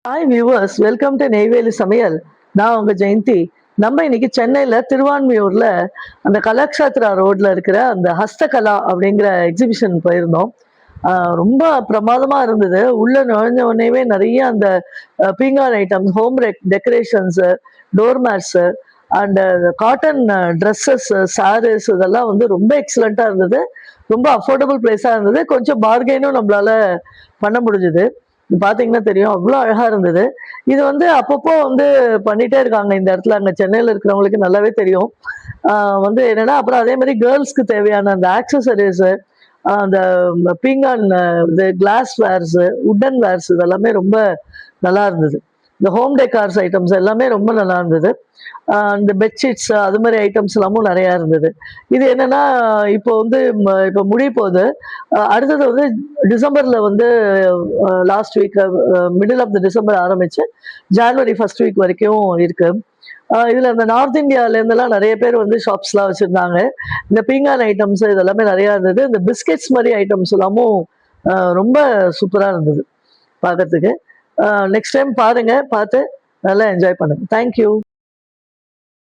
Hi viewers, welcome to Neyveli சமையல். நான் உங்க ஜெயந்தி. நம்ம இன்னைக்கு சென்னையில திருவான்மியூர்ல அந்த கலாக்ஷேத்ரா ரோட்ல இருக்கிற அந்த ஹஸ்தகலா அப்படிங்கிற எக்ஸிபிஷன் போயிருந்தோம். ரொம்ப பிரமாதமா இருந்தது. உள்ள நுழைஞ்ச உடனேவே நிறைய அந்த பீங்கான் items, home decorations, doormats and cotton dresses, sarees இதெல்லாம் வந்து ரொம்ப எக்ஸலண்டா இருந்தது. ரொம்ப அஃபோர்டபுள் பிரைஸா இருந்தது. கொஞ்சம் பார்கெனும் நம்மளால பண்ண முடிஞ்சது. பாத்தீங்கன்னா தெரியும், அவ்வளோ அழகா இருந்தது. இது வந்து அப்பப்போ வந்து பண்ணிட்டே இருக்காங்க இந்த இடத்துல. அங்க சென்னையில இருக்கிறவங்களுக்கு நல்லாவே தெரியும். வந்து என்னன்னா, அப்புறம் அதே மாதிரி கேர்ள்ஸ்க்கு தேவையான அந்த ஆக்சசரிஸ், அந்த பீங்கான் இது கிளாஸ் வேர்ஸ், உட்டன் வேர்ஸ் இதெல்லாமே ரொம்ப நல்லா இருந்தது. இந்த ஹோம் டெக்கார்ஸ் ஐட்டம்ஸ் எல்லாமே ரொம்ப நல்லா இருந்தது. இந்த பெட்ஷீட்ஸ் அது மாதிரி ஐட்டம்ஸ் எல்லாமும் நிறையா இருந்தது. இது என்னன்னா, இப்போ வந்து இப்போ முடிய போகுது. அடுத்தது வந்து டிசம்பர்ல வந்து last week, middle of the December ஆரம்பிச்சு ஜான்வரி ஃபர்ஸ்ட் வீக் வரைக்கும் இருக்கு. இதுல இந்த நார்த் இந்தியால இருந்தெல்லாம் நிறைய பேர் வந்து ஷாப்ஸ்லாம் வச்சிருந்தாங்க. இந்த பீங்கான் ஐட்டம்ஸ் இதெல்லாமே நிறையா இருந்தது. இந்த பிஸ்கெட்ஸ் மாதிரி ஐட்டம்ஸ் எல்லாமும் ரொம்ப சூப்பரா இருந்தது பார்க்கறதுக்கு. நெக்ஸ்ட் டைம் பாருங்க, பார்த்து நல்லா என்ஜாய் பண்ணுங்க. தேங்க்யூ.